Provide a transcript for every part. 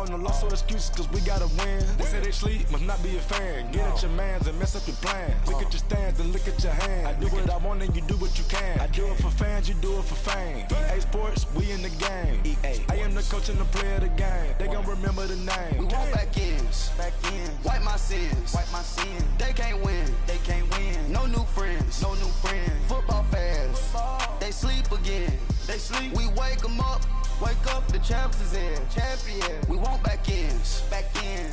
want no loss or excuses, cause we gotta win. They say they sleep, must not be a fan. Get at your mans and mess up your plans. Look at your stands and look at your hands. I do what I want and you do what you can. I do it for fans, you do it for fame. EA Sports, we in the game. EA. I am the coach and the player of the game. They gon' remember the name. We want back ends. Wipe my sins. They can't win. No new friends. Football fans. They sleep again. We wake them up. Wake up, the champs is in. Champion. We want back ends.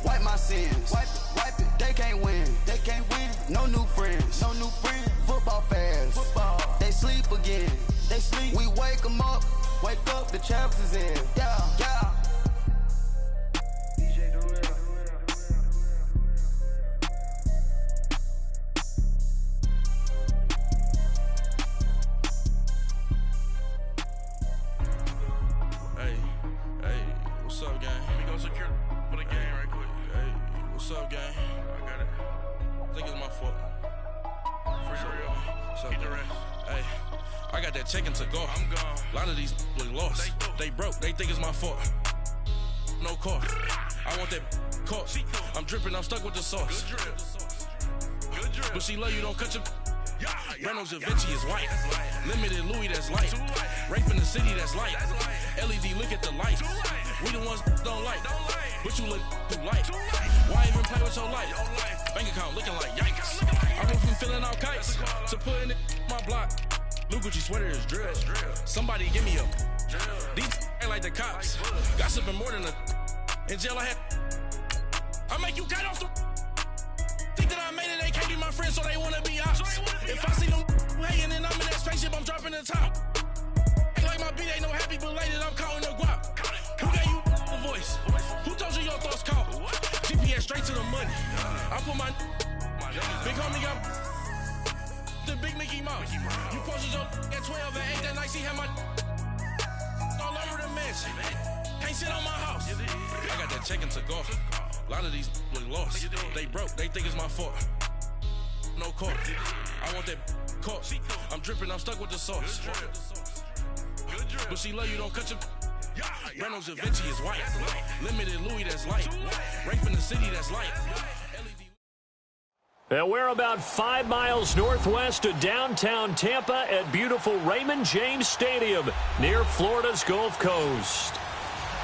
Wipe my sins. Wipe it. They can't win. No new friends. Football fans. They sleep again. We wake them up. Wake up, the champs is in. Yeah. What's up, gang? Let me go secure for the game right quick. Hey, what's up, gang? I got it. I think it's my fault. For real. What's up, get the rest. Hey, I got that check-in to go. I'm gone. A lot of these look lost. They broke. They think it's my fault. No car. I want that caught. I'm dripping. I'm stuck with the sauce. Good drip. But she love you. Don't cut your... Reynolds Da Vinci is white. Limited Louis, that's light. Rape in the city, that's light. LED, look at the light. We the ones don't like. But you look too light. Why even play with your life? Bank account looking like yikes. I went from feeling all kites to putting it in my block. Blue Gucci sweater is drill. Somebody give me a. These ain't like the cops. Gossiping more than a. In jail I had. I make you cut off the. Think that I made it, they can't be my friends, so they wanna be ops. If I see them hating and I'm in that spaceship, I'm dropping the top. Ain't like my beat ain't no happy belated, I'm counting the guap. Who gave you the voice? Who told you your thoughts count? GPS straight to the money. I put my big homie got the big Mickey Mouse. You posted your at 12 and 8 that night, she had my all over the mansion. Can't sit on my house. I got that check-in to go. A lot of these look lost. They broke. They think it's my fault. No car. I want that caught. I'm dripping. I'm stuck with the sauce. But she love you. Don't cut your... Reynolds Da Vinci is white. Limited Louis, that's light. Rape in the city, that's light. And we're about 5 miles northwest of downtown Tampa at beautiful Raymond James Stadium near Florida's Gulf Coast.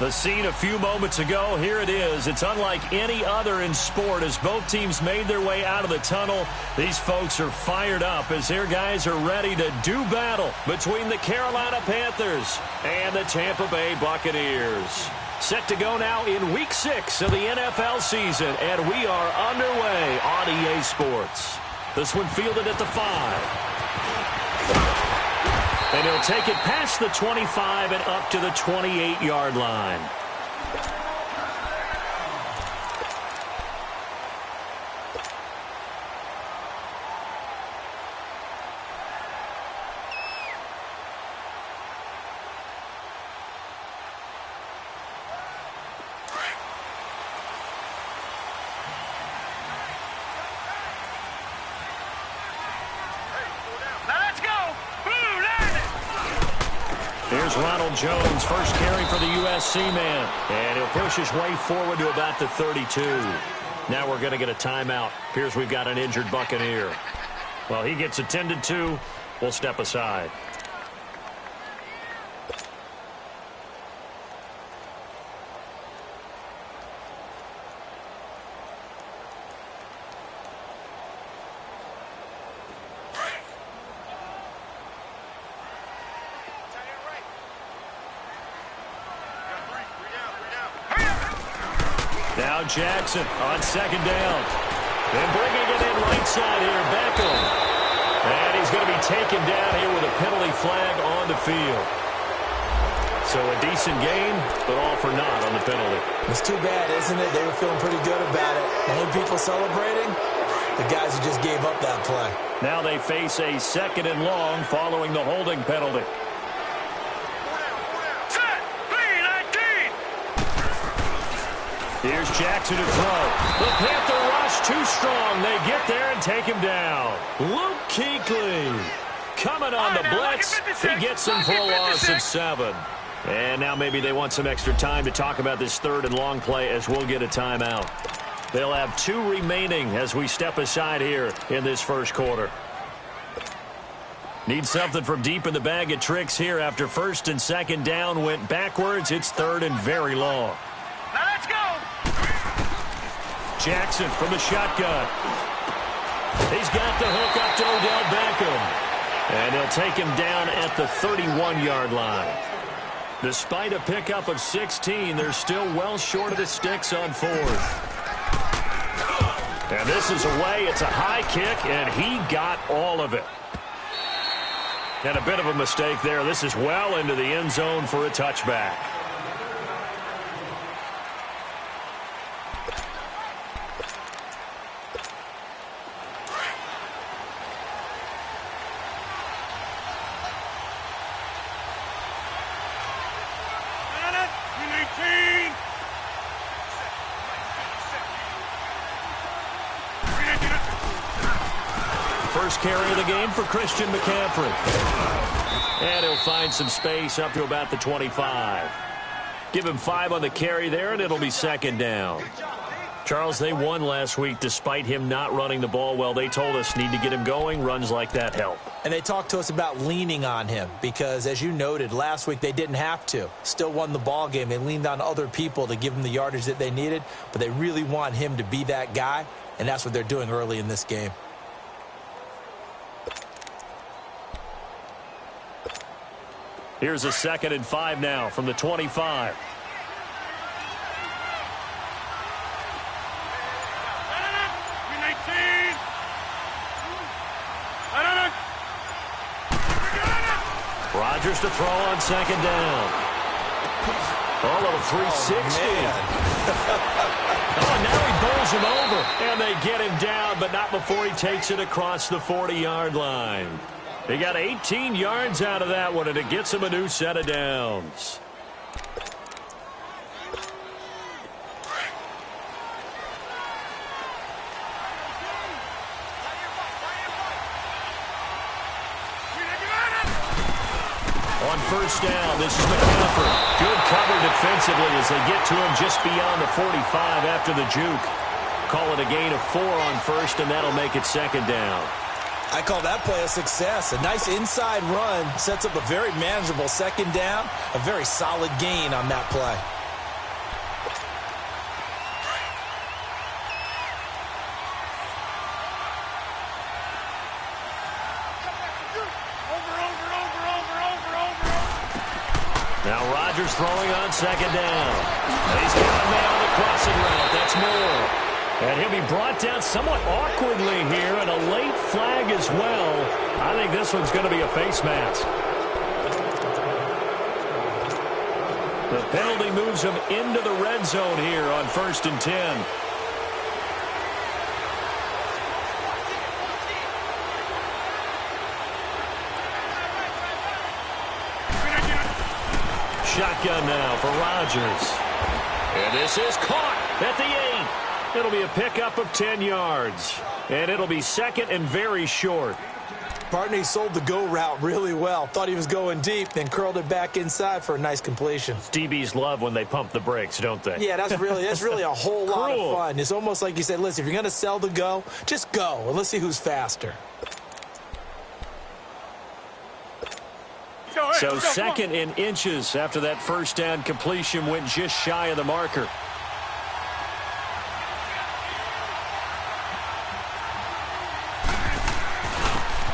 The scene a few moments ago, here it is. It's unlike any other in sport as both teams made their way out of the tunnel. These folks are fired up as their guys are ready to do battle between the Carolina Panthers and the Tampa Bay Buccaneers. Set to go now in Week 6 of the NFL season, and we are underway on EA Sports. This one fielded at the 5. And he'll take it past the 25 and up to the 28-yard line. Here's Ronald Jones, first carry for the USC man. And he'll push his way forward to about the 32. Now we're going to get a timeout. Appears we've got an injured Buccaneer. Well, he gets attended to. We'll step aside. Now Jackson on second down. And bringing it in right side here, Beckham. And he's going to be taken down here with a penalty flag on the field. So a decent game, but all for naught on the penalty. It's too bad, isn't it? They were feeling pretty good about it. The only people celebrating, the guys who just gave up that play. Now they face a second and long following the holding penalty. Here's Jackson to throw. The Panther rush too strong. They get there and take him down. Luke Kuechly coming on the blitz. He gets him for a loss of 7. And now maybe they want some extra time to talk about this third and long play as we'll get a timeout. They'll have 2 remaining as we step aside here in this first quarter. Need something from deep in the bag of tricks here after first and second down went backwards. It's third and very long. Now let's go! Jackson from the shotgun. He's got the hook up to Odell Beckham. And he'll take him down at the 31-yard line. Despite a pickup of 16, they're still well short of the sticks on fourth. And this is away. It's a high kick, and he got all of it. And a bit of a mistake there. This is well into the end zone for a touchback. First carry of the game for Christian McCaffrey. And he'll find some space up to about the 25. Give him 5 on the carry there, and it'll be second down. Charles, they won last week despite him not running the ball well. They told us need to get him going. Runs like that help. And they talked to us about leaning on him because, as you noted, last week they didn't have to. Still won the ball game. They leaned on other people to give them the yardage that they needed, but they really want him to be that guy, and that's what they're doing early in this game. Here's a 2nd and 5 now from the 25. Rodgers to throw on second down. Oh, a little 360. Oh, now he bowls him over. And they get him down, but not before he takes it across the 40-yard line. They got 18 yards out of that one, and it gets him a new set of downs. On first down, this is McCaffrey. Good cover defensively as they get to him just beyond the 45 after the juke. Call it a gain of 4 on first, and that'll make it second down. I call that play a success. A nice inside run sets up a very manageable second down. A very solid gain on that play. Now Rodgers throwing on second down. He's got a man on the crossing route. That's more. And he'll be brought down somewhat awkwardly here, and a late flag as well. I think this one's going to be a face mask. The penalty moves him into the red zone here on 1st and 10. Shotgun now for Rodgers. And this is caught at the 8. It'll be a pickup of 10 yards. And it'll be second and very short. Bartney sold the go route really well. Thought he was going deep, then curled it back inside for a nice completion. DBs love when they pump the brakes, don't they? Yeah, that's really a whole lot of fun. It's almost like you said, listen, if you're going to sell the go, just go, and let's see who's faster. So second in inches after that first down completion went just shy of the marker.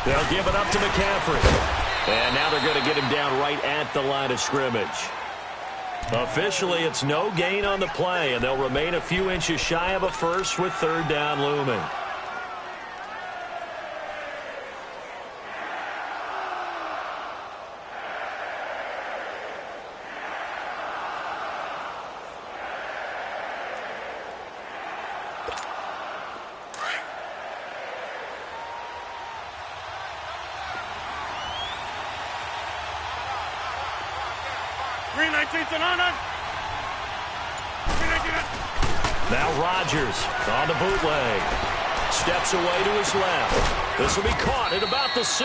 They'll give it up to McCaffrey. And now they're going to get him down right at the line of scrimmage. Officially, it's no gain on the play, and they'll remain a few inches shy of a first with third down looming. Now Rodgers on the bootleg. Steps away to his left. This will be caught at about the 6.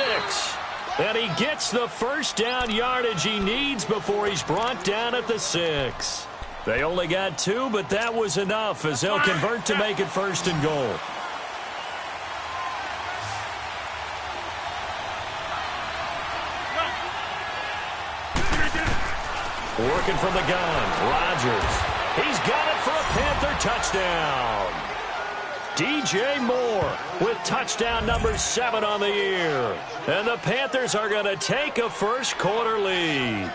And he gets the first down yardage he needs before he's brought down at the 6. They only got 2, but that was enough as they'll convert to make it 1st and goal. Working from the gun, Rodgers. He's got it for a Panther touchdown. DJ Moore with touchdown number 7 on the year. And the Panthers are going to take a first quarter lead.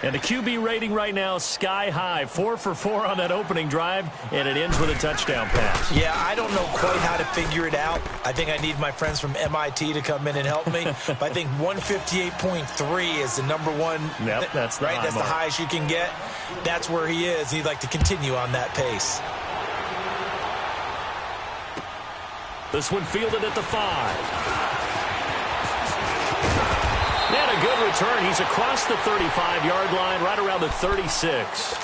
And the QB rating right now sky high. 4 for 4 on that opening drive, and it ends with a touchdown pass. Yeah, I don't know quite how to figure it out. I think I need my friends from MIT to come in and help me. But I think 158.3 is the number one. Yep, that's the right. That's the highest you can get. That's where he is. He'd like to continue on that pace. This one fielded at the 5. And a good return. He's across the 35-yard line, right around the 36.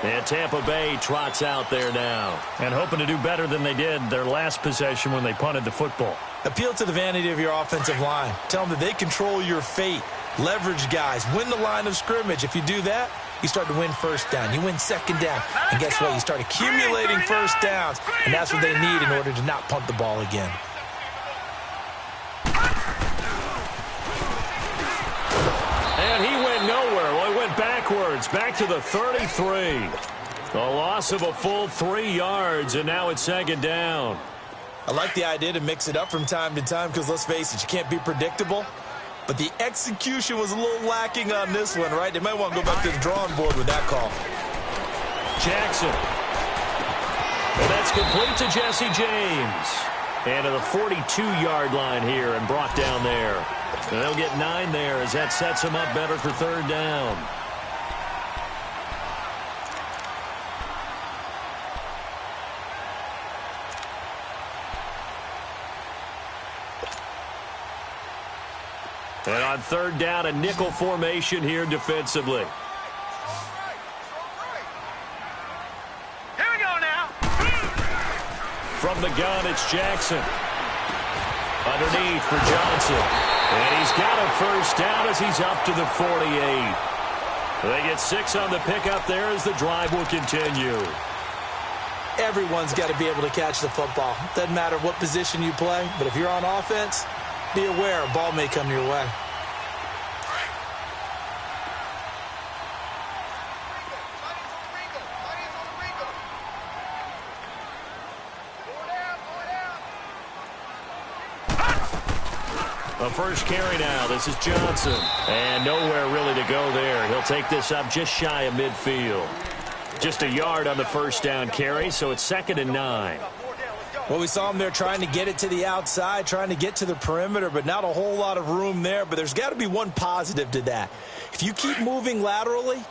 And Tampa Bay trots out there now. And hoping to do better than they did their last possession when they punted the football. Appeal to the vanity of your offensive line. Tell them that they control your fate. Leverage guys. Win the line of scrimmage. If you do that, you start to win first down. You win second down. And guess what? You start accumulating first downs. And that's what they need in order to not punt the ball again. And he went nowhere. Well, he went backwards, back to the 33. A loss of a full 3 yards, and now it's second down. I like the idea to mix it up from time to time because, let's face it, you can't be predictable. But the execution was a little lacking on this one, right? They might want to go back to the drawing board with that call. Jackson. And that's complete to Jesse James. And to the 42-yard line here and brought down there. And they'll get 9 there as that sets them up better for third down. And on third down, a nickel formation here defensively. Here we go now. From the gun, it's Jackson. Underneath for Johnson. And he's got a first down as he's up to the 48. They get 6 on the pickup there as the drive will continue. Everyone's got to be able to catch the football. Doesn't matter what position you play, but if you're on offense, be aware a ball may come your way. The first carry now. This is Johnson. And nowhere really to go there. He'll take this up just shy of midfield. Just a yard on the first down carry, so it's 2nd and 9. Well, we saw him there trying to get it to the outside, trying to get to the perimeter, but not a whole lot of room there. But there's got to be one positive to that. If you keep moving laterally,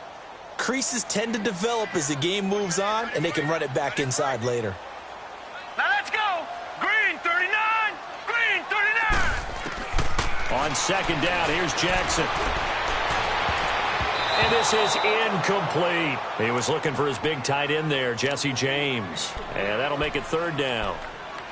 creases tend to develop as the game moves on, and they can run it back inside later. Now let's go. Green 39. Green 39. On second down, here's Jackson. And this is incomplete. He was looking for his big tight end there, Jesse James. And that'll make it third down.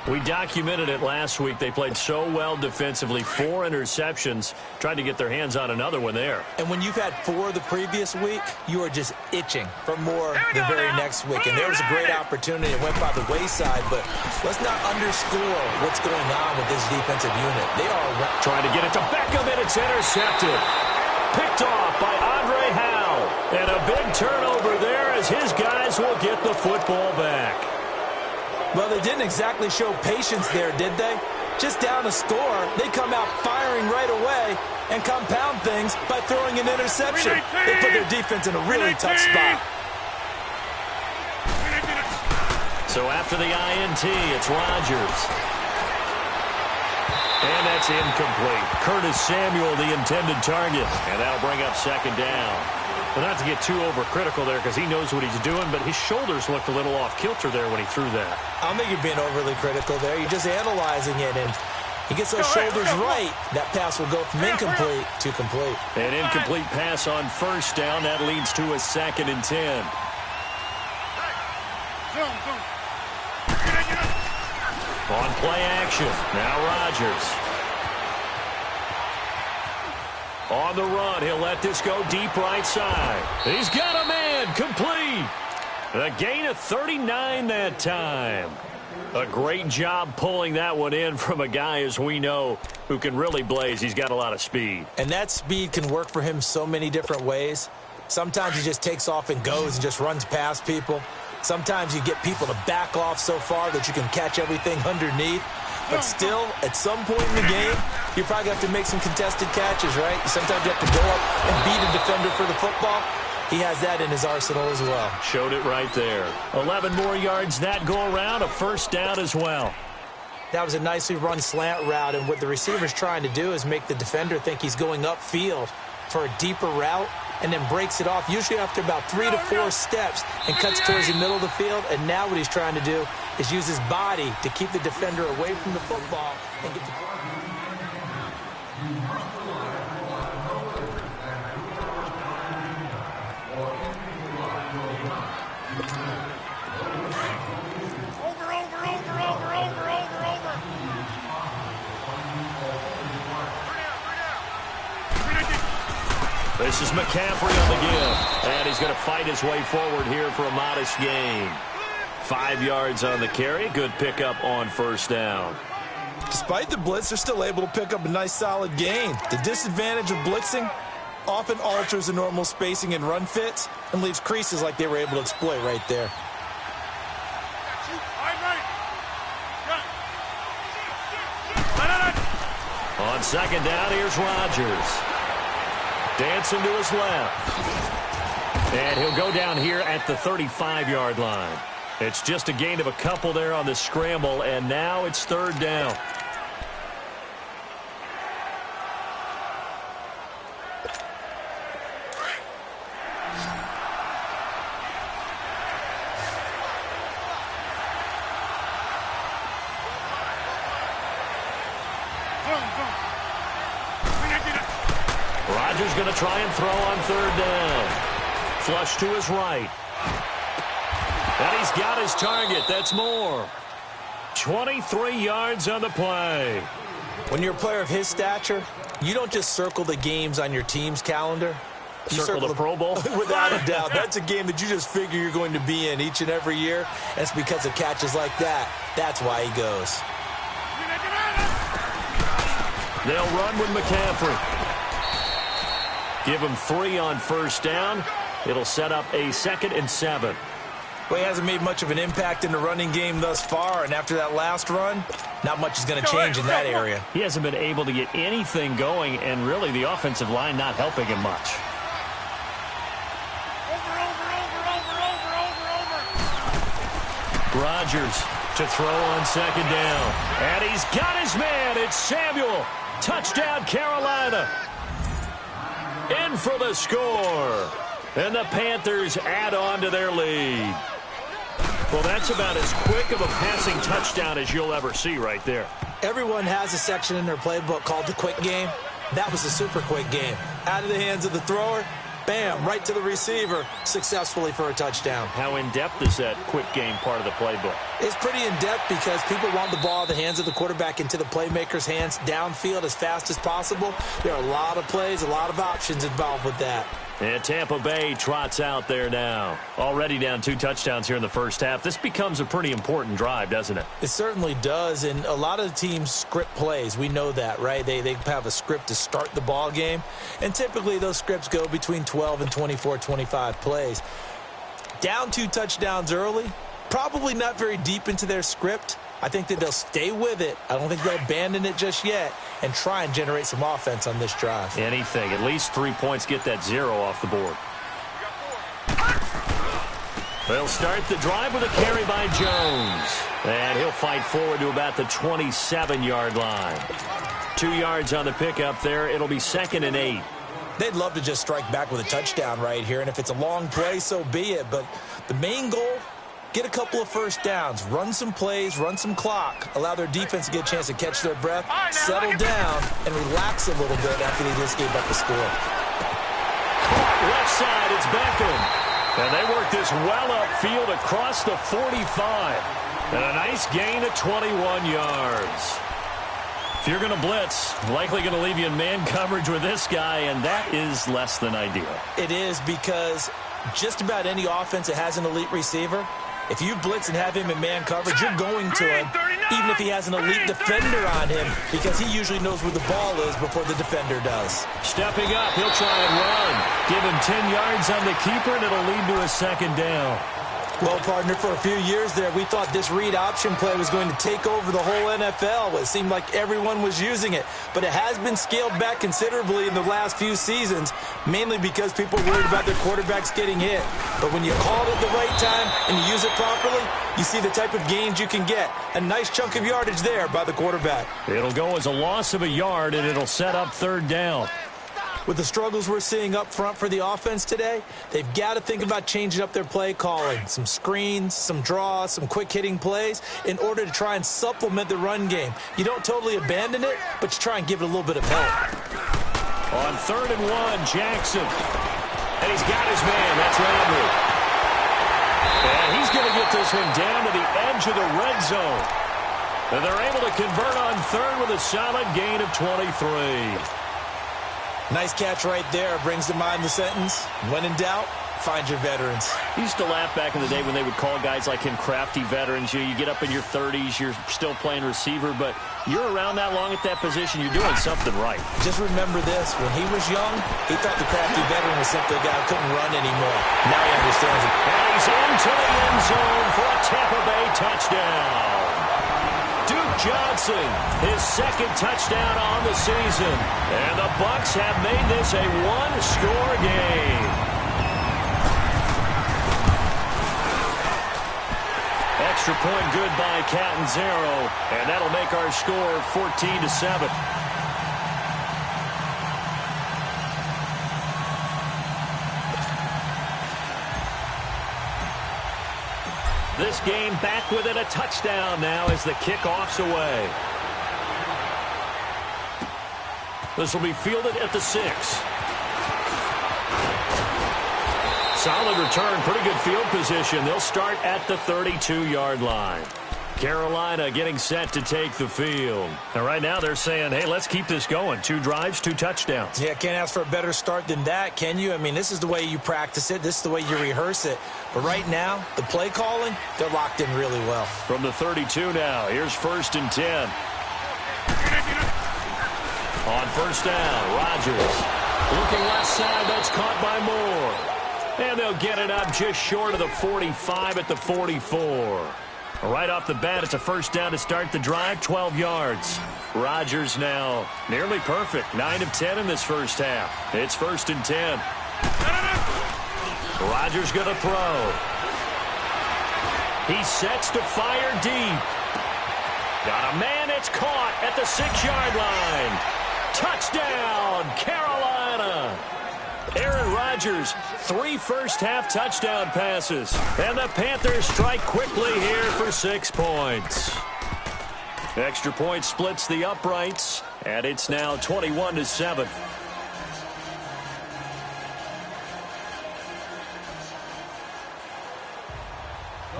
We documented it last week. They played so well defensively. 4 interceptions. Tried to get their hands on another one there. And when you've had 4 the previous week, you are just itching for more the very next week. And there was a great opportunity. It went by the wayside, but let's not underscore what's going on with this defensive unit. They are trying to get it to Beckham, and it's intercepted. Picked off by Andre Howe. And a big turnover there as his guys will get the football back. Well, they didn't exactly show patience there, did they? Just down a score, they come out firing right away and compound things by throwing an interception. They put their defense in a really tough spot. So after the INT, it's Rodgers. And that's incomplete. Curtis Samuel, the intended target. And that'll bring up second down. Well, not to get too overcritical there because he knows what he's doing, but his shoulders looked a little off kilter there when he threw that. I don't think you're being overly critical there. You're just analyzing it, and he gets those shoulders right. That pass will go from incomplete to complete. An incomplete pass on first down. That leads to a 2nd and 10. On play action, now Rodgers. On the run, he'll let this go deep right side. He's got a man, complete. A gain of 39 that time. A great job pulling that one in from a guy, as we know, who can really blaze. He's got a lot of speed. And that speed can work for him so many different ways. Sometimes he just takes off and goes and just runs past people. Sometimes you get people to back off so far that you can catch everything underneath. But still, at some point in the game, you probably have to make some contested catches, right? Sometimes you have to go up and beat a defender for the football. He has that in his arsenal as well. Showed it right there. 11 more yards that go around, a first down as well. That was a nicely run slant route, and what the receiver's trying to do is make the defender think he's going upfield for a deeper route, and then breaks it off, usually after about 3 to 4 steps, and cuts towards the middle of the field. And now what he's trying to do is use his body to keep the defender away from the football and get the ball. This is McCaffrey on the give, and he's going to fight his way forward here for a modest gain. 5 yards on the carry. Good pickup on first down. Despite the blitz, they're still able to pick up a nice solid gain. The disadvantage of blitzing often alters the normal spacing and run fits and leaves creases like they were able to exploit right there. On second down, here's Rodgers. Dancing to his left. And he'll go down here at the 35-yard line. It's just a gain of a couple there on the scramble, and now it's third down. Rodgers going to try and throw on third down. Flush to his right. And he's got his target. That's more. 23 yards on the play. When you're a player of his stature, you don't just circle the games on your team's calendar. You circle the Pro Bowl? Without a doubt. That's a game that you just figure you're going to be in each and every year. And it's because of catches like that. That's why he goes. They'll run with McCaffrey. Give him 3 on first down. It'll set up a 2nd and 7. Well, he hasn't made much of an impact in the running game thus far, and after that last run, not much is going to change in that area. He hasn't been able to get anything going, and really the offensive line not helping him much. Rodgers to throw on second down. And he's got his man. It's Samuel. Touchdown, Carolina. In for the score. And the Panthers add on to their lead. Well, that's about as quick of a passing touchdown as you'll ever see right there. Everyone has a section in their playbook called the quick game. That was a super quick game. Out of the hands of the thrower, bam, right to the receiver, successfully for a touchdown. How in-depth is that quick game part of the playbook? It's pretty in-depth because people want the ball in the hands of the quarterback into the playmaker's hands downfield as fast as possible. There are a lot of plays, a lot of options involved with that. And Tampa Bay trots out there now. Already down 2 touchdowns here in the first half. This becomes a pretty important drive, doesn't it? It certainly does, and a lot of teams script plays. We know that, right? They have a script to start the ball game, and typically those scripts go between 12 and 24, 25 plays. Down 2 touchdowns early, probably not very deep into their script. I think that they'll stay with it. I don't think they'll abandon it just yet and try and generate some offense on this drive. Anything. At least 3 points, get that 0 off the board. They'll start the drive with a carry by Jones. And he'll fight forward to about the 27-yard line. 2 yards on the pickup there. It'll be 2nd and 8. They'd love to just strike back with a touchdown right here. And if it's a long play, so be it. But the main goal, get a couple of first downs, run some plays, run some clock, allow their defense to get a chance to catch their breath, settle down, and relax a little bit after they just gave up a score. Left side, it's Beckham. And they work this well upfield across the 45. And a nice gain of 21 yards. If you're going to blitz, likely going to leave you in man coverage with this guy, and that is less than ideal. It is, because just about any offense that has an elite receiver, if you blitz and have him in man coverage, you're going to him, even if he has an elite defender on him, because he usually knows where the ball is before the defender does. Stepping up, he'll try and run. Give him 10 yards on the keeper, and it'll lead to a second down. Well, partner, for a few years there, we thought this read option play was going to take over the whole NFL. It seemed like everyone was using it, but it has been scaled back considerably in the last few seasons, mainly because people are worried about their quarterbacks getting hit. But when you call it at the right time and you use it properly, you see the type of gains you can get. A nice chunk of yardage there by the quarterback. It'll go as a loss of a yard, and it'll set up third down. With the struggles we're seeing up front for the offense today, they've got to think about changing up their play calling. Some screens, some draws, some quick-hitting plays in order to try and supplement the run game. You don't totally abandon it, but you try and give it a little bit of help. On 3rd and 1, Jackson. And he's got his man. That's Landry. And he's going to get this one down to the edge of the red zone. And they're able to convert on 3rd with a solid gain of 23. Nice catch right there. Brings to mind the sentence, when in doubt, find your veterans. I used to laugh back in the day when they would call guys like him crafty veterans. You get up in your 30s, you're still playing receiver, but you're around that long at that position, you're doing something right. Just remember this. When he was young, he thought the crafty veteran was simply a guy who couldn't run anymore. Now he understands it. And he's into the end zone for a Tampa Bay touchdown. Duke Johnson, his second touchdown on the season. And the Bucs have made this a one-score game. Extra point good by Catanzaro, and that'll make our score 14-7. This game back within a touchdown now as the kickoff's away. This will be fielded at the 6. Solid return, pretty good field position. They'll start at the 32-yard line. Carolina getting set to take the field. And right now they're saying, hey, let's keep this going. 2 drives, 2 touchdowns. Yeah, can't ask for a better start than that, can you? I mean, this is the way you practice it. This is the way you rehearse it. But right now, the play calling, they're locked in really well. From the 32 now, here's 1st and 10. On 1st down, Rodgers. Looking left side, that's caught by Moore. And they'll get it up just short of the 45 at the 44. Right off the bat, it's a 1st down to start the drive, 12 yards. Rodgers now nearly perfect, 9 of 10 in this first half. It's 1st and 10. Rodgers going to throw. He sets to fire deep. Got a man, it's caught at the 6-yard line. Touchdown, Carolina. Aaron Rodgers, 3 first-half touchdown passes. And the Panthers strike quickly here for 6 points. Extra point splits the uprights, and it's now 21-7.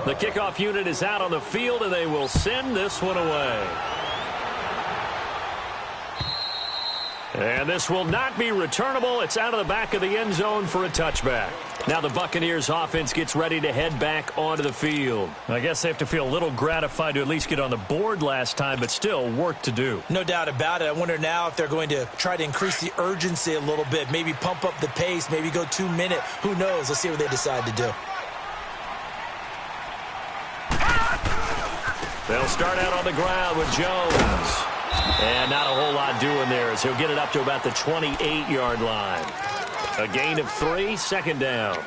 The kickoff unit is out on the field, and they will send this one away. And this will not be returnable. It's out of the back of the end zone for a touchback. Now the Buccaneers offense gets ready to head back onto the field. I guess they have to feel a little gratified to at least get on the board last time, but still work to do. No doubt about it. I wonder now if they're going to try to increase the urgency a little bit, maybe pump up the pace, maybe go 2-minute. Who knows? Let's see what they decide to do. They'll start out on the ground with Jones. And not a whole lot doing there as he'll get it up to about the 28-yard line. A gain of 3, 2nd down.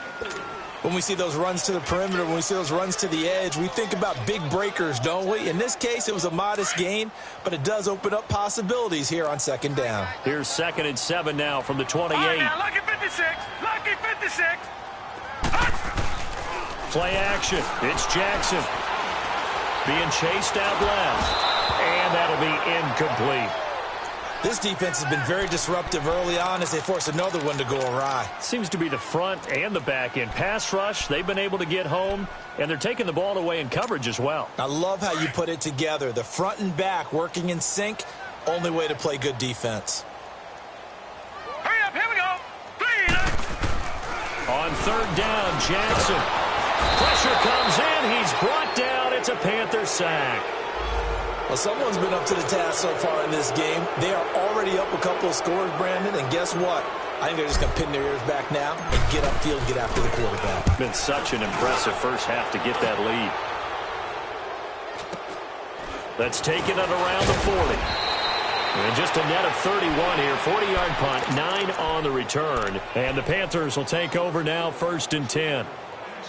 When we see those runs to the perimeter, when we see those runs to the edge, we think about big breakers, don't we? In this case, it was a modest gain, but it does open up possibilities here on 2nd down. Here's 2nd and 7 now from the 28. All right, now, lucky 56. Lucky 56. Play action. It's Jackson. Being chased out left. And that'll be incomplete. This defense has been very disruptive early on as they force another one to go awry. Seems to be the front and the back end. Pass rush, they've been able to get home, and they're taking the ball away in coverage as well. I love how you put it together. The front and back working in sync, Only way to play good defense. Hurry up, here we go. 3. On third down, Jackson. Pressure comes in. He's brought down. It's a Panther sack. Well, someone's been up to the task so far in this game. They are already up a couple of scores, Brandon, and guess what? I think they're just going to pin their ears back now and get upfield and get after the quarterback. Been such an impressive first half to get that lead. Let's take it at around the 40. And just a net of 31 here. 40-yard punt, 9 on the return. And the Panthers will take over now, 1st and 10.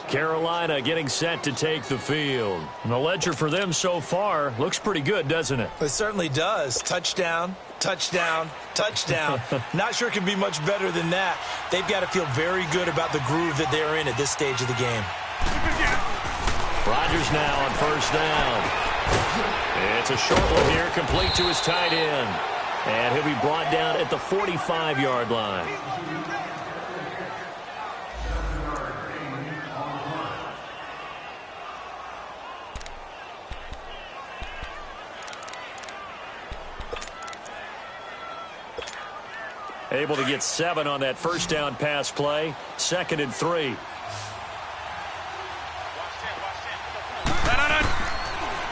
Carolina getting set to take the field. And the ledger for them so far looks pretty good, doesn't it? It certainly does. Touchdown, touchdown, touchdown. Not sure it can be much better than that. They've got to feel very good about the groove that they're in at this stage of the game. Rodgers now on 1st down. It's a short one here, complete to his tight end. And he'll be brought down at the 45-yard line. Able to get 7 on that 1st down pass play. 2nd and 3.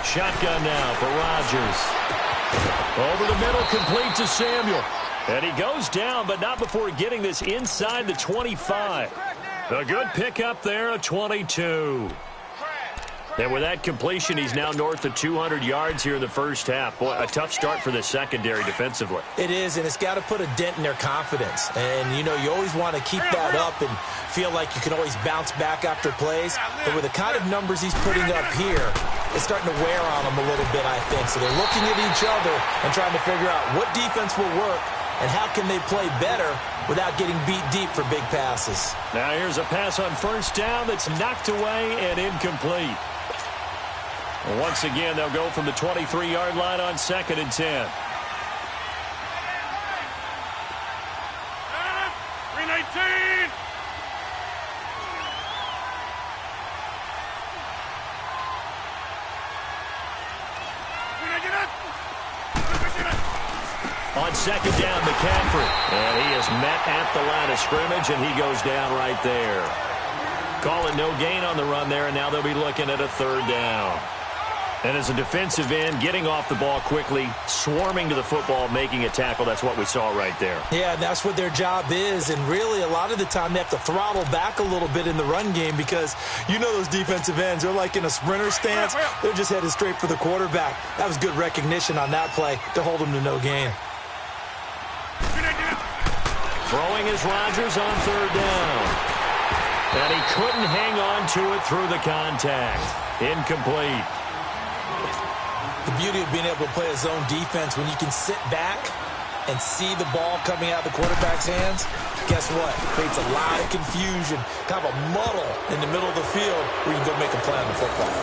Shotgun now for Rodgers. Over the middle, complete to Samuel. And he goes down, but not before getting this inside the 25. A good pickup there, a 22. And with that completion, he's now north of 200 yards here in the first half. Boy, a tough start for the secondary defensively. It is, and it's got to put a dent in their confidence. And, you know, you always want to keep that up and feel like you can always bounce back after plays. But with the kind of numbers he's putting up here, it's starting to wear on them a little bit, I think. So they're looking at each other and trying to figure out what defense will work and how can they play better without getting beat deep for big passes. Now here's a pass on 1st down that's knocked away and incomplete. Once again, they'll go from the 23-yard line on 2nd and 10. 319. On 2nd down, McCaffrey. And he is met at the line of scrimmage, and he goes down right there. Calling no gain on the run there, and now they'll be looking at a 3rd down. And as a defensive end, getting off the ball quickly, swarming to the football, making a tackle, that's what we saw right there. Yeah, that's what their job is. And really, a lot of the time, they have to throttle back a little bit in the run game because you know those defensive ends, they're like in a sprinter stance. They're just headed straight for the quarterback. That was good recognition on that play to hold him to no gain. Throwing is Rodgers on 3rd down. And he couldn't hang on to it through the contact. Incomplete. The beauty of being able to play a zone defense when you can sit back and see the ball coming out of the quarterback's hands, guess what? It creates a lot of confusion, kind of a muddle in the middle of the field where you can go make a play on the football.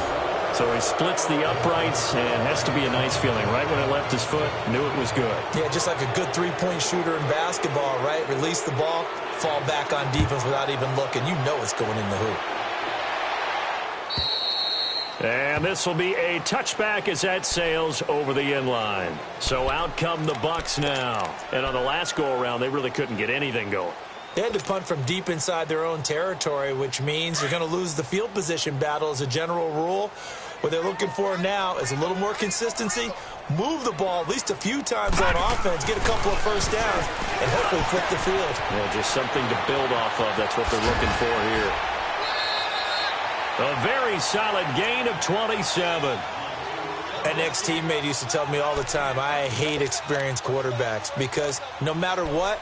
So he splits the uprights and has to be a nice feeling. Right when it left his foot, knew it was good. Yeah, just like a good three-point shooter in basketball, right? Release the ball, fall back on defense without even looking. You know it's going in the hoop. And this will be a touchback as that sails over the end line. So out come the Bucs now. And on the last go-around, they really couldn't get anything going. They had to punt from deep inside their own territory, which means you're going to lose the field position battle as a general rule. What they're looking for now is a little more consistency, move the ball at least a few times on offense, get a couple of 1st downs, and hopefully flip the field. Yeah, just something to build off of. That's what they're looking for here. A very solid gain of 27. An ex-teammate used to tell me all the time, I hate experienced quarterbacks because no matter what,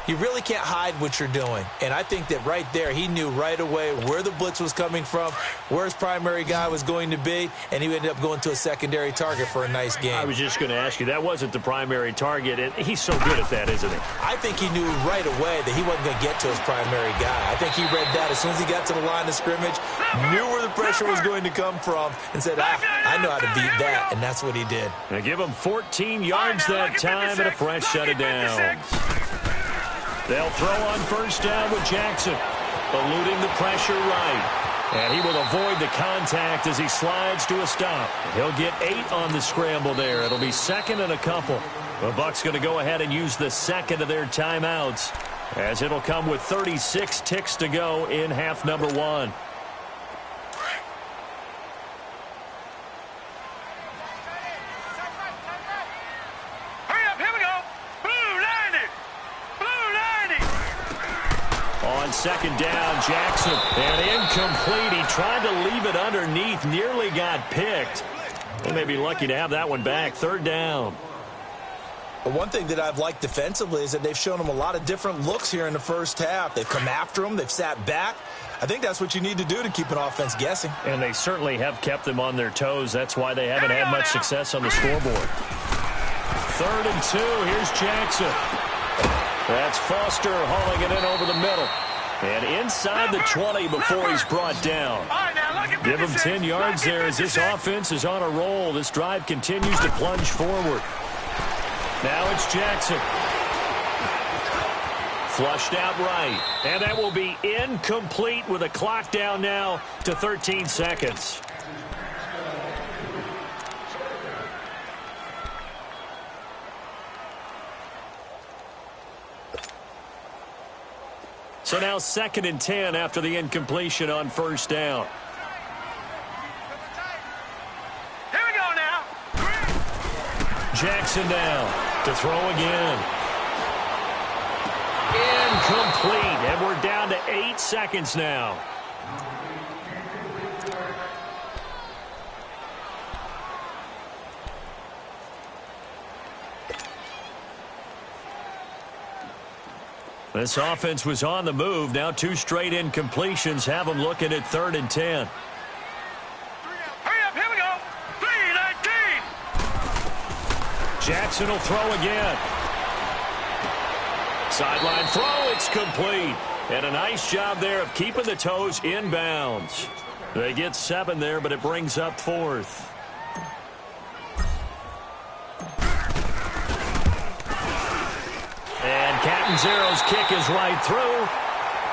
you really can't hide what you're doing. And I think that right there, he knew right away where the blitz was coming from, where his primary guy was going to be, and he ended up going to a secondary target for a nice game. I was just going to ask you, that wasn't the primary target, and he's so good at that, isn't he? I think he knew right away that he wasn't going to get to his primary guy. I think he read that as soon as he got to the line of scrimmage, knew where the pressure was going to come from, and said, I know how to beat that, and that's what he did. Now give him 14 yards that time and a fresh set of downs. They'll throw on 1st down with Jackson, eluding the pressure right. And he will avoid the contact as he slides to a stop. He'll get 8 on the scramble there. It'll be second and a couple. The Bucs going to go ahead and use the second of their timeouts, as it'll come with 36 ticks to go in half number 1. Hurry up, here we go. Blue 90. Blue 90. On second down, Jackson. And incomplete. He tried to leave it underneath. Nearly got picked. They may be lucky to have that one back. Third down. But one thing that I've liked defensively is that they've shown him a lot of different looks here in the first half. They've come after him. They've sat back. I think that's what you need to do to keep an offense guessing. And they certainly have kept them on their toes. That's why they haven't had much success on the scoreboard. 3rd and 2. Here's Jackson. That's Foster hauling it in over the middle. And inside the 20 before he's brought down. Give him 10 yards there as this offense is on a roll. This drive continues to plunge forward. Now it's Jackson. Flushed out right. And that will be incomplete with a clock down now to 13 seconds. So now 2nd and 10 after the incompletion on first down. Here we go now. Jackson down to throw again. Incomplete. And we're down to 8 seconds now. This offense was on the move. Now 2 straight incompletions have them looking at 3rd and 10. Hurry up, here we go. 3-19. Jackson will throw again. Sideline throw, it's complete. And a nice job there of keeping the toes inbounds. They get 7 there, but it brings up 4th. And Catanzaro's kick is right through.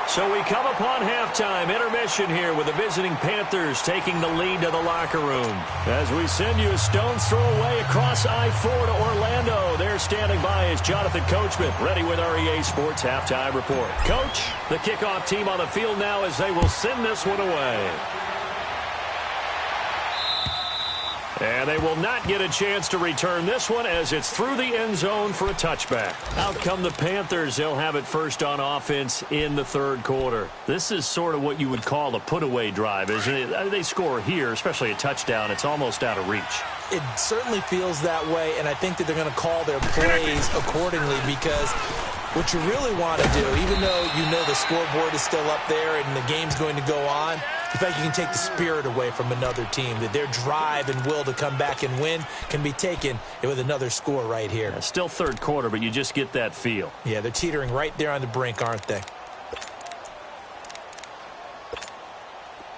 So we come upon halftime intermission here with the visiting Panthers taking the lead to the locker room. As we send you a stone's throw away across I-4 to Orlando. There standing by is Jonathan Coachman, ready with our EA Sports Halftime Report. Coach, the kickoff team on the field now as they will send this one away. And they will not get a chance to return this one as it's through the end zone for a touchback. Out come the Panthers. They'll have it first on offense in the 3rd quarter. This is sort of what you would call a put-away drive, isn't it? They score here, especially a touchdown. It's almost out of reach. It certainly feels that way, and I think that they're going to call their plays accordingly because what you really want to do, even though you know the scoreboard is still up there and the game's going to go on, in fact, you can take the spirit away from another team, that their drive and will to come back and win can be taken with another score right here. Yeah, still 3rd quarter, but you just get that feel. Yeah, they're teetering right there on the brink, aren't they?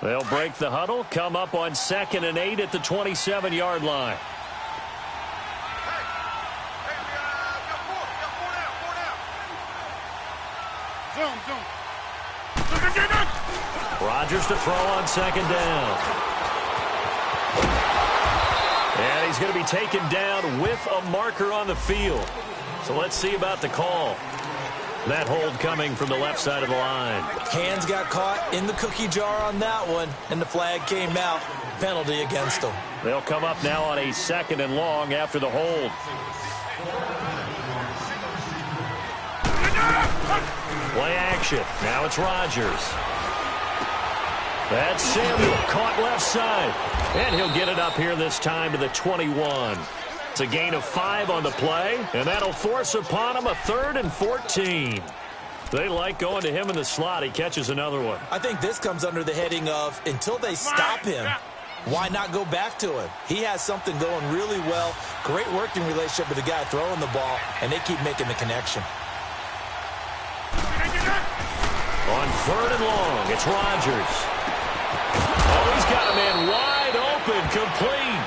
They'll break the huddle, come up on 2nd and 8 at the 27-yard line. Rodgers to throw on 2nd down. And he's going to be taken down with a marker on the field. So let's see about the call. That hold coming from the left side of the line. Hands got caught in the cookie jar on that one, and the flag came out. Penalty against them. They'll come up now on a 2nd and long after the hold. Play action. Now it's Rodgers. That's Samuel caught left side. And he'll get it up here this time to the 21. It's a gain of 5 on the play, and that'll force upon him a 3rd and 14. They like going to him in the slot. He catches another one. I think this comes under the heading of until they stop him, why not go back to him? He has something going really well. Great working relationship with the guy throwing the ball, and they keep making the connection. On 3rd and long, it's Rodgers. Oh, he's got a man wide open, complete.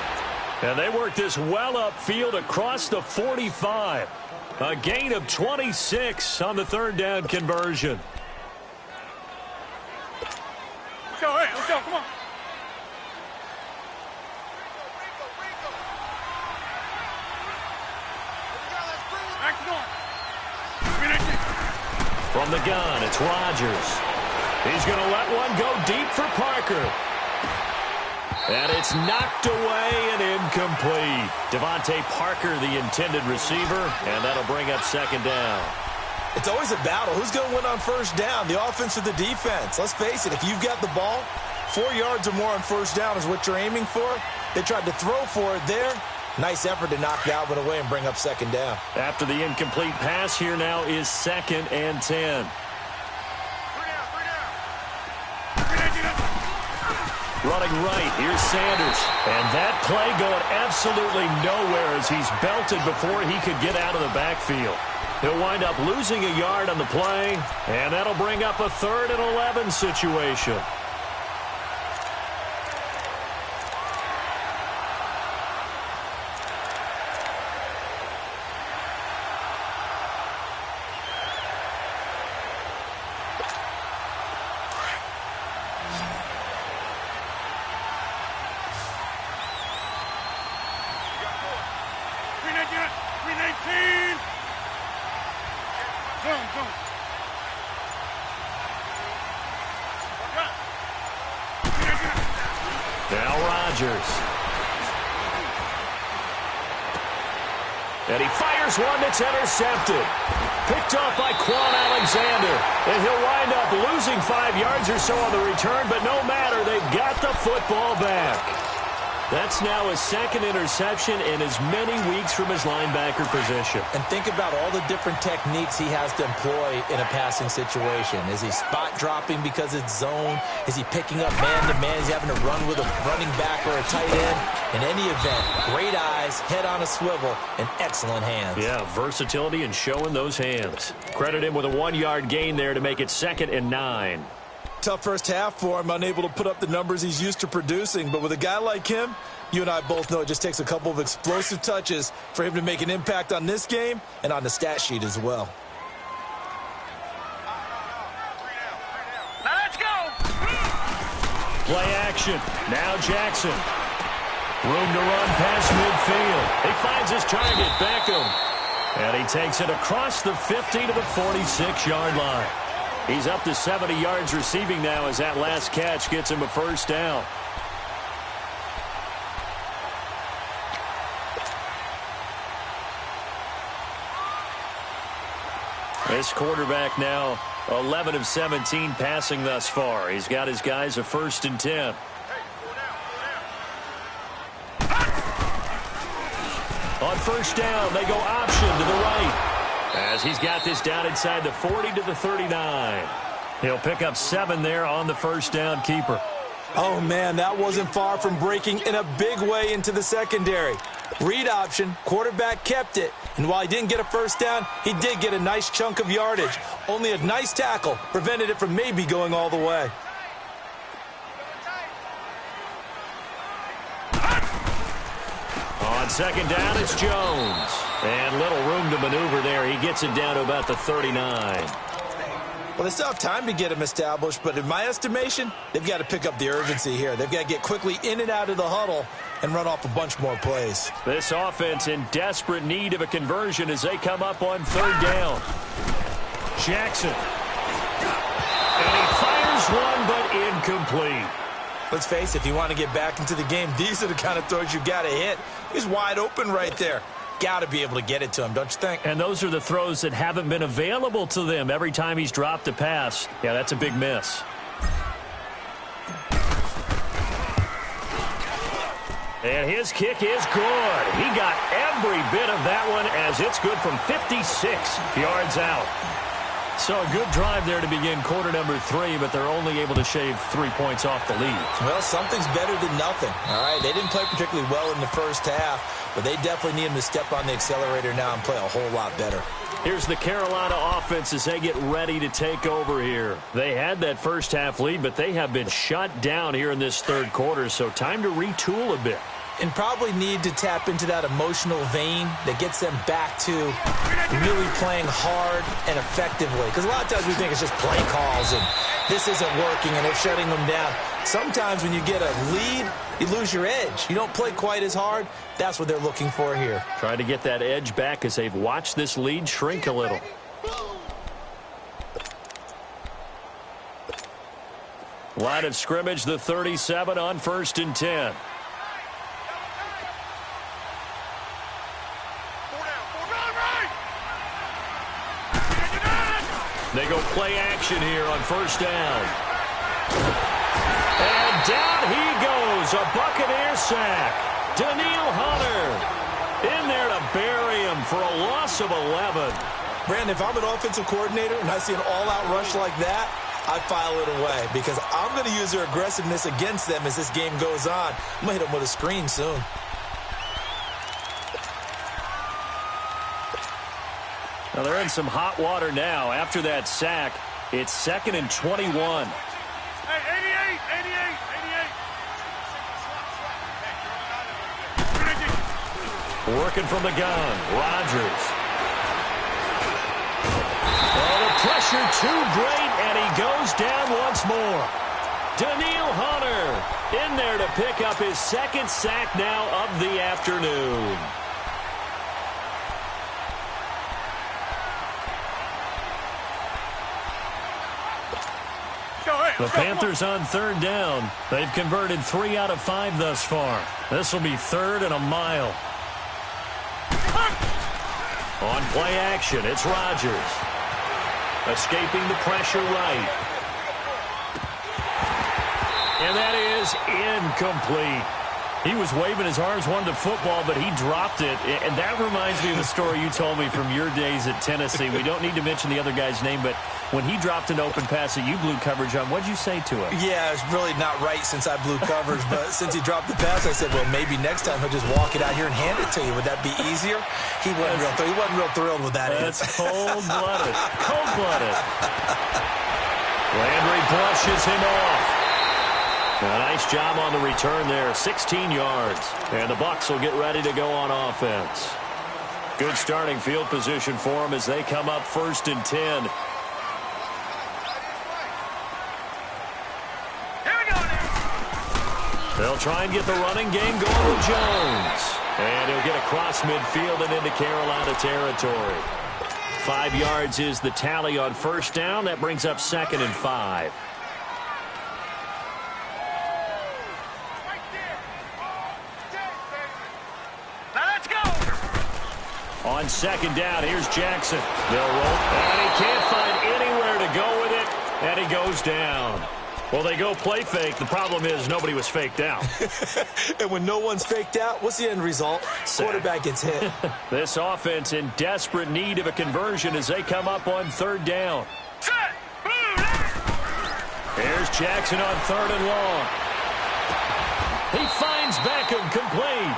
And they work this well upfield across the 45. A gain of 26 on the 3rd down conversion. Let's go, hey, let's go. go. Come on. From the gun, it's Rodgers. He's going to let one go deep for Parker. And it's knocked away and incomplete. Devontae Parker, the intended receiver, and that'll bring up second down. It's always a battle. Who's going to win on first down, the offense or the defense? Let's face it, if you've got the ball, 4 yards or more on first down is what you're aiming for. They tried to throw for it there. Nice effort to knock that one away and bring up second down. After the incomplete pass, here now is 2nd and 10. Running right, here's Sanders. And that play going absolutely nowhere as he's belted before he could get out of the backfield. He'll wind up losing a yard on the play, and that'll bring up a 3rd and 11 situation. Now Rodgers. And he fires one that's intercepted. Picked off by Quan Alexander. And he'll wind up losing 5 yards or so on the return, but no matter, they've got the football back. That's now his 2nd interception in as many weeks from his linebacker position. And think about all the different techniques he has to employ in a passing situation. Is he spot dropping because it's zone? Is he picking up man-to-man? Is he having to run with a running back or a tight end? In any event, great eyes, head on a swivel, and excellent hands. Yeah, versatility and showing those hands. Credit him with a 1-yard gain there to make it 2nd and 9. Tough first half for him, unable to put up the numbers he's used to producing. But with a guy like him, you and I both know it just takes a couple of explosive touches for him to make an impact on this game and on the stat sheet as well. Now let's go. Play action. Now Jackson. Room to run past midfield. He finds his target, Beckham. And he takes it across the 50 to the 46-yard line. He's up to 70 yards receiving now as that last catch gets him a first down. This quarterback now 11 of 17 passing thus far. He's got his guys a 1st and 10. On first down, they go option to the right. As he's got this down inside the 40 to the 39. He'll pick up 7 there on the first down keeper. Oh, man, that wasn't far from breaking in a big way into the secondary. Read option, quarterback kept it. And while he didn't get a first down, he did get a nice chunk of yardage. Only a nice tackle prevented it from maybe going all the way. On second down, it's Jones. And little room to maneuver there. He gets it down to about the 39. Well, they still have time to get him established, but in my estimation, they've got to pick up the urgency here. They've got to get quickly in and out of the huddle and run off a bunch more plays. This offense in desperate need of a conversion as they come up on 3rd down. Jackson. And he fires one, but incomplete. Let's face it, if you want to get back into the game, these are the kind of throws you got to hit. He's wide open right there. Got to be able to get it to him, don't you think? And those are the throws that haven't been available to them every time he's dropped a pass. Yeah, that's a big miss. And his kick is good. He got every bit of that one as it's good from 56 yards out. So a good drive there to begin quarter number 3, but they're only able to shave 3 points off the lead. Well, something's better than nothing, all right? They didn't play particularly well in the first half, but they definitely need him to step on the accelerator now and play a whole lot better. Here's the Carolina offense as they get ready to take over here. They had that first half lead, but they have been shut down here in this 3rd quarter, so time to retool a bit. and probably need to tap into that emotional vein that gets them back to really playing hard and effectively. Because a lot of times we think it's just play calls and this isn't working and they're shutting them down. Sometimes when you get a lead, you lose your edge. You don't play quite as hard. That's what they're looking for here. Trying to get that edge back as they've watched this lead shrink a little. Line of scrimmage, the 37 on 1st and 10. They go play action here on 1st down. And down he goes. A Buccaneer sack. Daniil Hunter in there to bury him for a loss of 11. Brandon, if I'm an offensive coordinator and I see an all-out rush like that, I file it away because I'm going to use their aggressiveness against them as this game goes on. I'm going to hit them with a screen soon. Now they're in some hot water now. After that sack, it's 2nd and 21. Hey, 88. Working from the gun, Rodgers. Oh, the pressure too great, and he goes down once more. Daniil Hunter in there to pick up his 2nd sack now of the afternoon. The Panthers on 3rd down. They've converted 3 out of 5 thus far. This will be 3rd and a mile. On play action, it's Rodgers. Escaping the pressure right. And that is incomplete. He was waving his arms, wanted the football, but he dropped it. And that reminds me of the story you told me from your days at Tennessee. We don't need to mention the other guy's name, but when he dropped an open pass that you blew coverage on, what'd you say to him? Yeah, it's really not right since I blew coverage, but since he dropped the pass, I said, well, maybe next time he'll just walk it out here and hand it to you. Would that be easier? He wasn't real thrilled with that. That's cold-blooded. Cold-blooded. Landry brushes him off. A nice job on the return there, 16 yards. And the Bucs will get ready to go on offense. Good starting field position for them as they come up 1st and 10. Here we go. They'll try and get the running game going with Jones. And he'll get across midfield and into Carolina territory. 5 yards is the tally on 1st down. That brings up 2nd and 5. On 2nd down, here's Jackson. They'll roll, and he can't find anywhere to go with it, and he goes down. Well, they go play fake. The problem is nobody was faked out. And when no one's faked out, what's the end result? Quarterback gets hit. This offense in desperate need of a conversion as they come up on 3rd down. Here's Jackson on 3rd and long. He finds Beckham complete.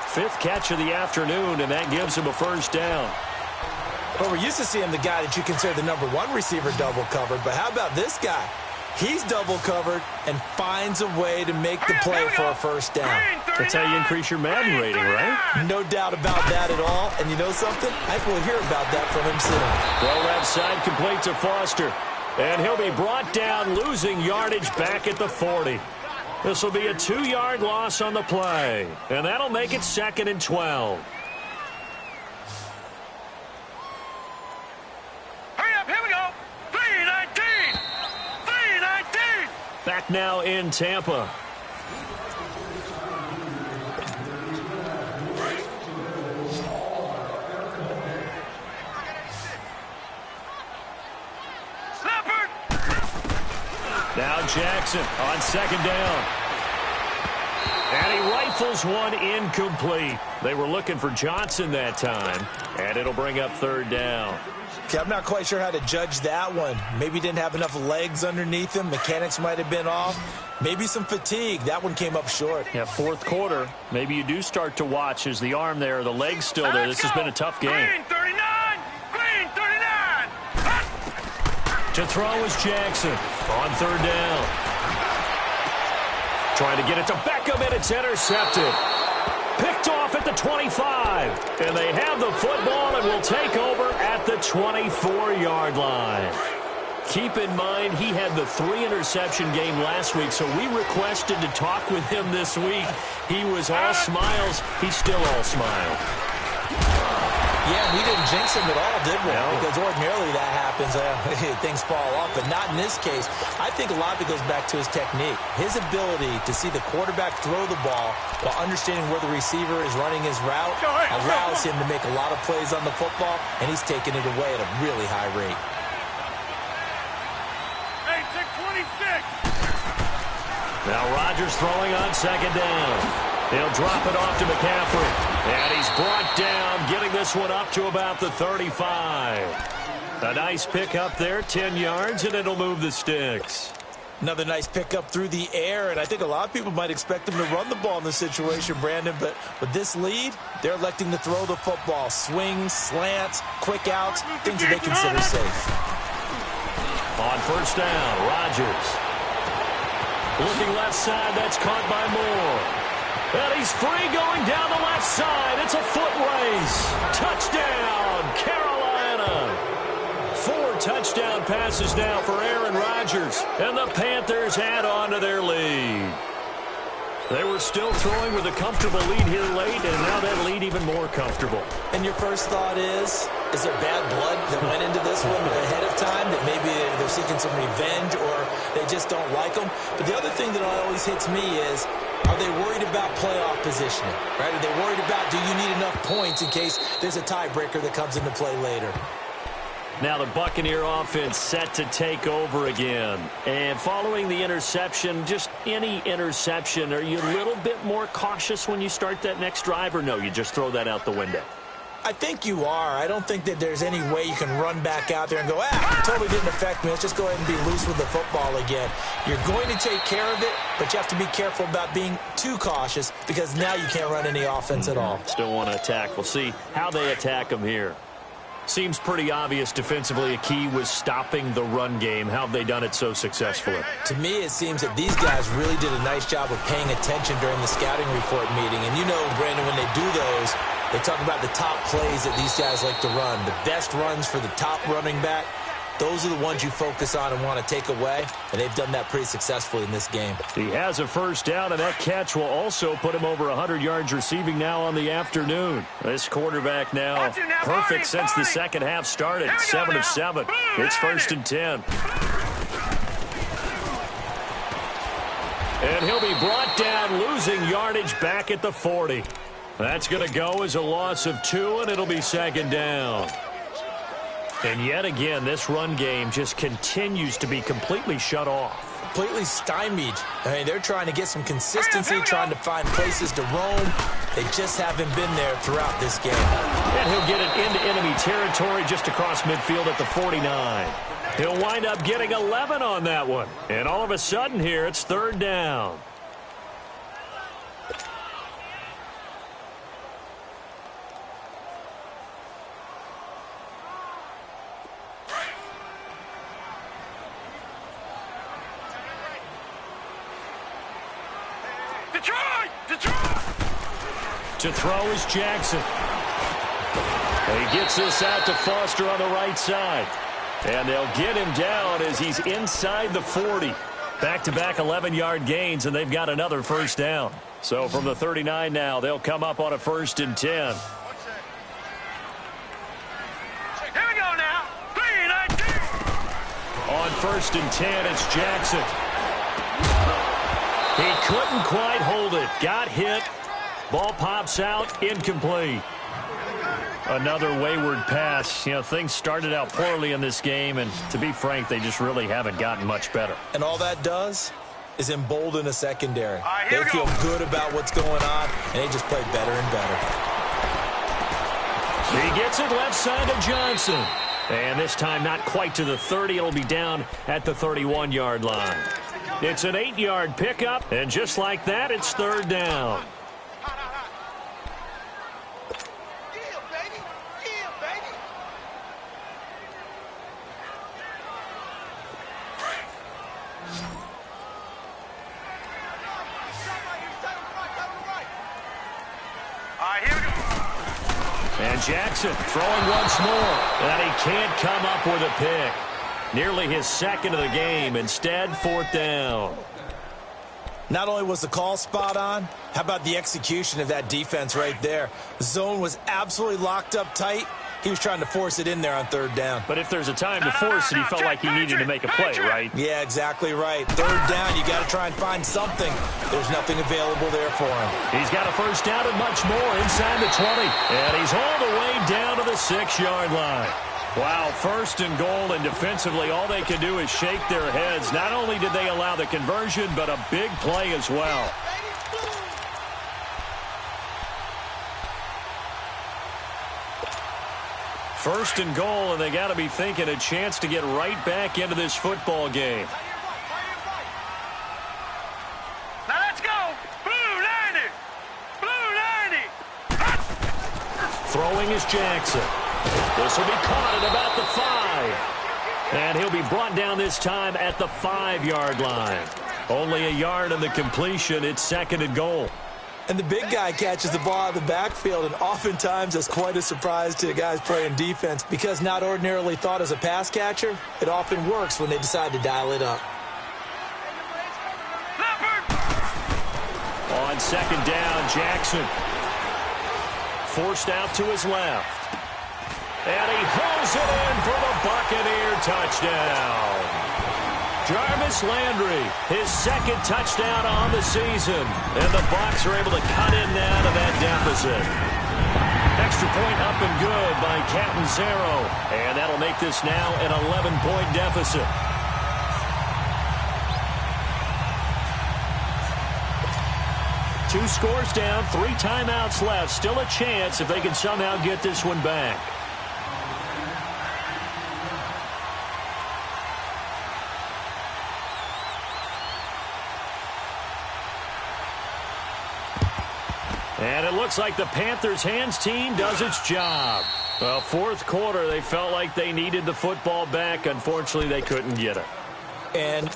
5th catch of the afternoon, and that gives him a 1st down. Well, we're used to seeing the guy that you consider the number 1 receiver double covered, but how about this guy? He's double covered and finds a way to make the play for a 1st down. That's how you increase your Madden rating, right? No doubt about that at all. And you know something? I think we'll hear about that from him soon. Throw left side complete to Foster. And he'll be brought down, losing yardage back at the 40. This will be a 2-yard loss on the play. And that'll make it 2nd and 12. Hurry up, here we go. 3:19. 3:19. Back now in Tampa. Now Jackson on 2nd down. And he rifles one incomplete. They were looking for Johnson that time. And it'll bring up 3rd down. Okay, I'm not quite sure how to judge that one. Maybe he didn't have enough legs underneath him. Mechanics might have been off. Maybe some fatigue. That one came up short. Yeah, 4th quarter. Maybe you do start to watch as the arm there, the leg's still there. This has been a tough game. Green 39. Green 39. To throw is Jackson on 3rd down. trying to get it to Beckham, and it's intercepted. Picked off at the 25. And they have the football and will take over at the 24-yard line. Keep in mind, he had the 3-interception game last week, so we requested to talk with him this week. He was all smiles. He's still all smile. Yeah, we didn't jinx him at all, did we? No. Because ordinarily that happens. Things fall off, but not in this case. I think a lot of it goes back to his technique. His ability to see the quarterback throw the ball while understanding where the receiver is running his route allows him to make a lot of plays on the football, and he's taking it away at a really high rate. Hey, 626. Now Rodgers throwing on second down. He'll drop it off to McCaffrey. And he's brought down, getting this one up to about the 35. A nice pickup there, 10 yards, and it'll move the sticks. Another nice pickup through the air, and I think a lot of people might expect them to run the ball in this situation, Brandon, but with this lead, they're electing to throw the football. Swings, slants, quick outs, things that they consider safe. On first down, Rodgers. Looking left side, that's caught by Moore. And he's free going down the left side. It's a foot race. Touchdown, Carolina. 4 touchdown passes now for Aaron Rodgers. And the Panthers add on to their lead. They were still throwing with a comfortable lead here late, and now that lead even more comfortable. And your first thought is there bad blood that went into this one ahead of time, that maybe they're seeking some revenge or they just don't like them? But the other thing that always hits me is, are they worried about playoff positioning? Right? Are they worried about, do you need enough points in case there's a tiebreaker that comes into play later? Now the Buccaneer offense set to take over again. And following the interception, just any interception, are you a little bit more cautious when you start that next drive, or no, you just throw that out the window? I think you are. I don't think that there's any way you can run back out there and go, totally didn't affect me. Let's just go ahead and be loose with the football again. You're going to take care of it, but you have to be careful about being too cautious because now you can't run any offense at all. Still want to attack. We'll see how they attack them here. Seems pretty obvious defensively a key was stopping the run game. How have they done it so successfully? To me, it seems that these guys really did a nice job of paying attention during the scouting report meeting. And you know, Brandon, when they do those, they talk about the top plays that these guys like to run. The best runs for the top running back, those are the ones you focus on and want to take away. And they've done that pretty successfully in this game. He has a first down, and that catch will also put him over 100 yards receiving now on the afternoon. This quarterback now perfect since the second half started. 7 of 7. It's 1st and 10. And he'll be brought down, losing yardage back at the 40. That's going to go as a loss of 2, and it'll be 2nd down. And yet again, this run game just continues to be completely shut off. Completely stymied. I mean, they're trying to get some consistency, trying to find places to roam. They just haven't been there throughout this game. And he'll get it into enemy territory just across midfield at the 49. He'll wind up getting 11 on that one. And all of a sudden here, it's 3rd down. To throw is Jackson. He gets this out to Foster on the right side. And they'll get him down as he's inside the 40. Back-to-back 11-yard gains, and they've got another first down. So from the 39 now, they'll come up on a 1st and 10. Here we go now. 3-19. On 1st and 10, it's Jackson. He couldn't quite hold it. Got hit. Ball pops out, incomplete. Another wayward pass. You know, things started out poorly in this game, and to be frank, they just really haven't gotten much better. And all that does is embolden a secondary. They feel good about what's going on, and they just play better and better. He gets it left side to Johnson. And this time not quite to the 30. It'll be down at the 31-yard line. It's an 8-yard pickup, and just like that, it's 3rd down. And Jackson throwing once more. And he can't come up with a pick. Nearly his second of the game. Instead, 4th down. Not only was the call spot on, how about the execution of that defense right there? The zone was absolutely locked up tight. He was trying to force it in there on 3rd down. But if there's a time to force it, he felt like he needed to make a play, right? Yeah, exactly right. 3rd down, you got to try and find something. There's nothing available there for him. He's got a first down and much more inside the 20. And he's all the way down to the 6-yard line. Wow, 1st and goal, and defensively all they can do is shake their heads. Not only did they allow the conversion, but a big play as well. First and goal, and they got to be thinking a chance to get right back into this football game. Now let's go. Blue 90. Blue 90. Throwing is Jackson. This will be caught at about the 5. And he'll be brought down this time at the 5-yard line. Only a yard on the completion. It's 2nd and goal. And the big guy catches the ball out of the backfield, and oftentimes that's quite a surprise to the guys playing defense because not ordinarily thought as a pass catcher, it often works when they decide to dial it up. On 2nd down, Jackson. Forced out to his left. And he hauls it in for the Buccaneer touchdown. Jarvis Landry, his 2nd touchdown on the season. And the Bucs are able to cut in now to that deficit. Extra point up and good by Captain Zero. And that'll make this now an 11-point deficit. Two scores down, 3 timeouts left. Still a chance if they can somehow get this one back. And it looks like the Panthers' hands team does its job. Well, 4th quarter, they felt like they needed the football back. Unfortunately, they couldn't get it. And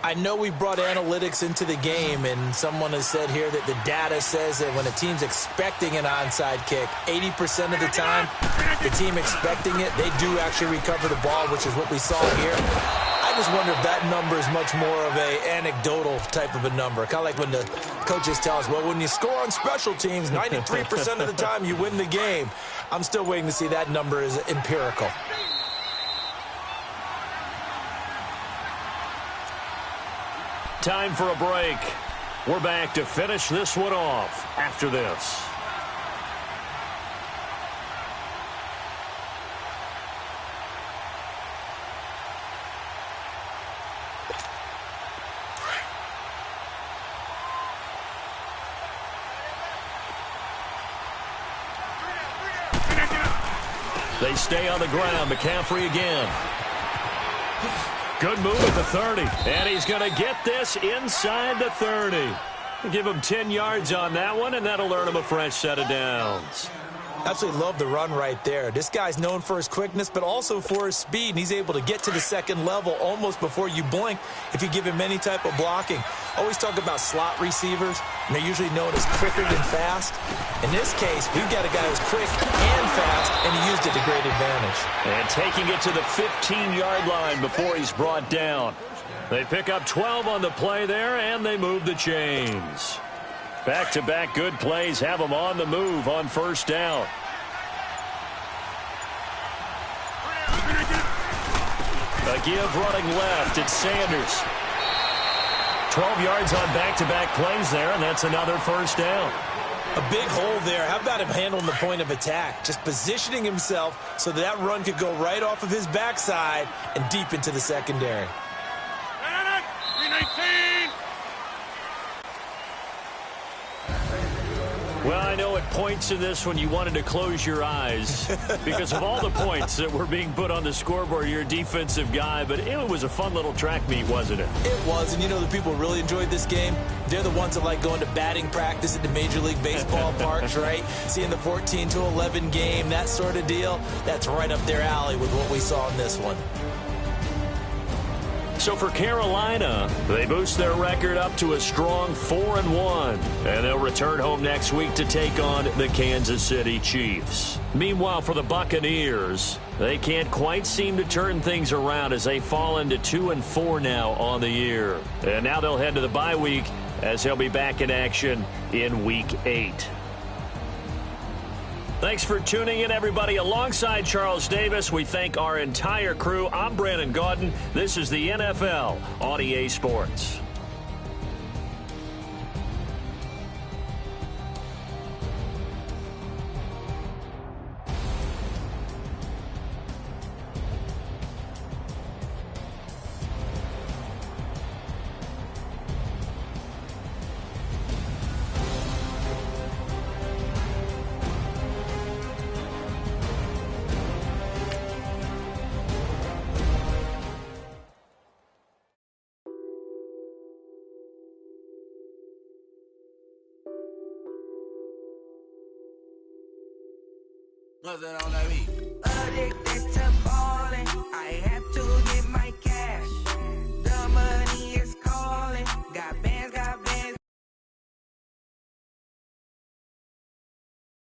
I know we brought analytics into the game, and someone has said here that the data says that when a team's expecting an onside kick, 80% of the time, the team expecting it, they do actually recover the ball, which is what we saw here. I just wonder if that number is much more of a anecdotal type of a number. Kind of like when the coaches tell us, well, when you score on special teams, 93% of the time you win the game. I'm still waiting to see that number is empirical. Time for a break. We're back to finish this one off after this. They stay on the ground. McCaffrey again. Good move at the 30. And he's going to get this inside the 30. Give him 10 yards on that one, and that'll earn him a fresh set of downs. Absolutely love the run right there. This guy's known for his quickness, but also for his speed, and he's able to get to the 2nd level almost before you blink if you give him any type of blocking. Always talk about slot receivers, and they're usually known as quicker than fast. In this case, we've got a guy who's quick and fast, and he used it to great advantage. And taking it to the 15-yard line before he's brought down. They pick up 12 on the play there, and they move the chains. Back-to-back good plays have them on the move on 1st down. A give running left. It's Sanders. 12 yards on back-to-back plays there, and that's another 1st down. A big hole there. How about him handling the point of attack? Just positioning himself so that run could go right off of his backside and deep into the secondary. 319. Well, I know at points in this one you wanted to close your eyes because of all the points that were being put on the scoreboard. You're a defensive guy, but it was a fun little track meet, wasn't it? It was, and you know the people who really enjoyed this game? They're the ones that like going to batting practice at the Major League Baseball parks, right? Seeing the 14-11 game, that sort of deal. That's right up their alley with what we saw in this one. So for Carolina, they boost their record up to a strong 4-1. And they'll return home next week to take on the Kansas City Chiefs. Meanwhile, for the Buccaneers, they can't quite seem to turn things around as they fall into 2-4 now on the year. And now they'll head to the bye week as they'll be back in action in Week 8. Thanks for tuning in, everybody. Alongside Charles Davis, we thank our entire crew. I'm Brandon Gaudin. This is the NFL on EA Sports. What's that on that beat?